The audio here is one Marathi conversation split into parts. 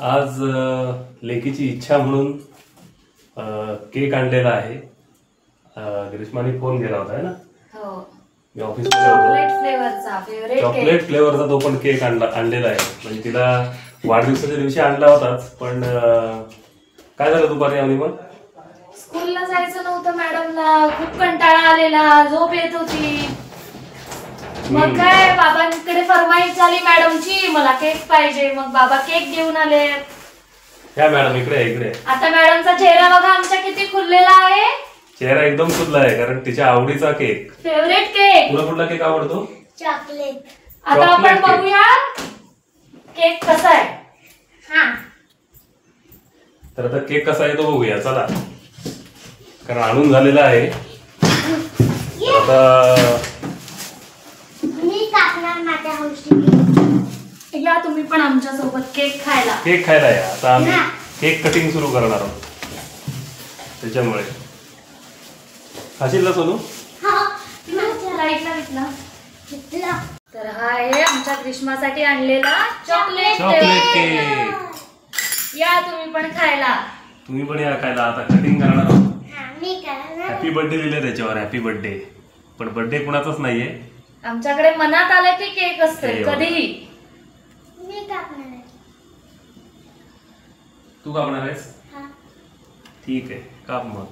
आज लेकीची इच्छा म्हणून केक आणलेला आहे. ग्रीष्माने फोन केला होता ना. हो, मी ऑफिसमध्ये होतो. चॉकलेट फ्लेवरचा तो पण केक आणलेला आहे. म्हणजे तिला वाढदिवसाच्या दिवशी आणला होताच, पण काय झालं दुपारी आम्ही मग स्कूलला जायचं नव्हतं. मॅडमला खूप कंटाळा आलेला, झोप येत होती. मग काय बाबांकडे फरमाईश झाली मॅडमची, मला केक पाहिजे. मग बाबा केक घेऊन आले. या मॅडम इकडे. आता मॅडमचा चेहरा बघा आमचा किती खुललेला आहे. चेहरा एकदम खुलला आहे, कारण तिच्या आवडीचा केक, फेवरेट केक. तुला कुठला केक आवडतो? चॉकलेट. आता आपण बघूया केक कसा आहे. तर आता केक कसा आहे तो बघूया चला, कारण आणून झालेला आहे. आता मी कापणार माझ्या हौशीने. या तुम्ही पण आमच्या सोबत केक खायला या. आता आम्ही केक कटिंग सुरू करणार आहोत, त्याच्यामुळे खाशील ना सोनू? तर हा आहे आमच्या ग्रीष्मासाठी आणलेला चॉकलेट केक. या तुम्ही पण खायला. तुम्ही पण या खायला. आता कटिंग करणार आहोत. मी करणार. हॅपी बर्थडे लिहिलंय त्याच्यावर, हॅपी बर्थडे. पण बर्थडे कुणाचाच नाहीये. आमच्याकडे मनात आलं की केक असते कधीही. मी कापणार आहे. तू कापणार आहेस? हा. ठीक आहे, काप मग.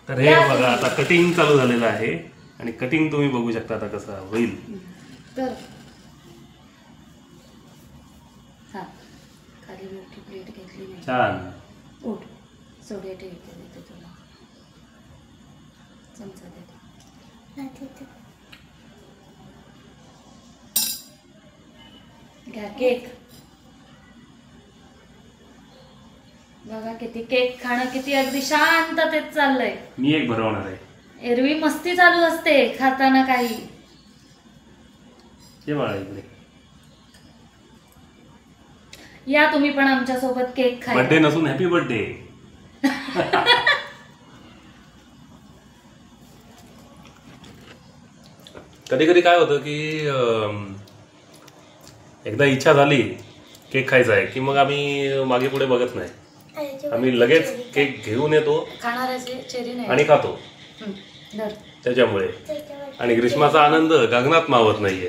तर हे बघा आता कटिंग चालू झालेलं आहे, आणि कटिंग तुम्ही बघू शकता आता कसं होईल. तर खाली मोठी प्लेट घेतली नाही. छान. उठ सोडे ठेवते देते तुला. चमचा देते. घ्या केक. बघा किती केक खाणं किती अगदी शांततेत चाललंय. मी एक भरवणार आहे. एरवी मस्ती चालू असते खाताना काही. हे बाळा इकडे. या तुम्ही पण आमच्या सोबत केक खायला. बर्थडे नसून हॅपी बर्थडे. कधी कधी काय होतं की एकदा इच्छा झाली केक खायचा आहे की मग आम्ही मागे पुढे बघत नाही. आम्ही लगेच केक घेऊन येतो खाणाऱ्याचे चेरी नाही आणि खातो. त्याच्यामुळे आणि ग्रीष्माचा आनंद गगनात मावत नाहीये.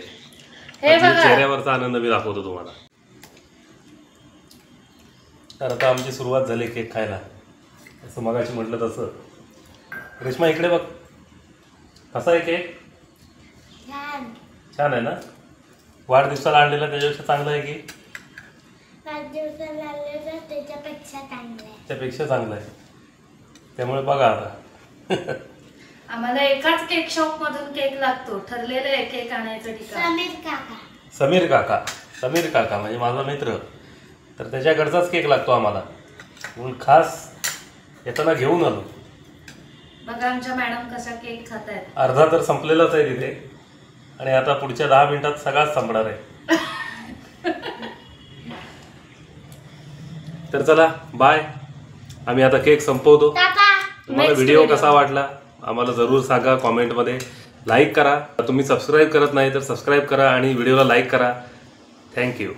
चेहऱ्यावरचा आनंद मी दाखवतो तुम्हाला. तर आता आमची सुरुवात झाली केक खायला. असं मगाशी म्हटलं तसं. ग्रीष्मा इकडे बघ, कसा आहे केक? छान आहे ना. वाढदिवसाला आणलेला त्याच्यापेक्षा चांगला आहे की? वाढदिवसाला आणलेला त्याच्यापेक्षा चांगला आहे. त्यापेक्षा चांगला आहे. त्यामुळे बघा आता. आम्हाला एकाच केक शॉप मधून केक लागतो. ठरलेलं आहे केक आणायचं ठिकाण. समीर काका म्हणजे माझा मित्र. तर त्याच्याकडचाच केक लागतो आम्हाला, म्हणून खास येताना घेऊन आलो. बघा आमच्या मॅडम कसा केक खात आहेत. अर्धा तर संपलेलाच आहे तिथे, आणि आता पुढच्या 10 मिनिटात सगळाच संपणार आहे. तर चला बाय. आम्ही आता केक संपवतो. तुम्हाला व्हिडिओ कसा वाटला आम्हाला जरूर सांगा कॉमेंटमध्ये. लाईक करा. तुम्ही सबस्क्राईब करत नाही तर सबस्क्राईब करा आणि व्हिडिओला लाईक करा. थँक्यू.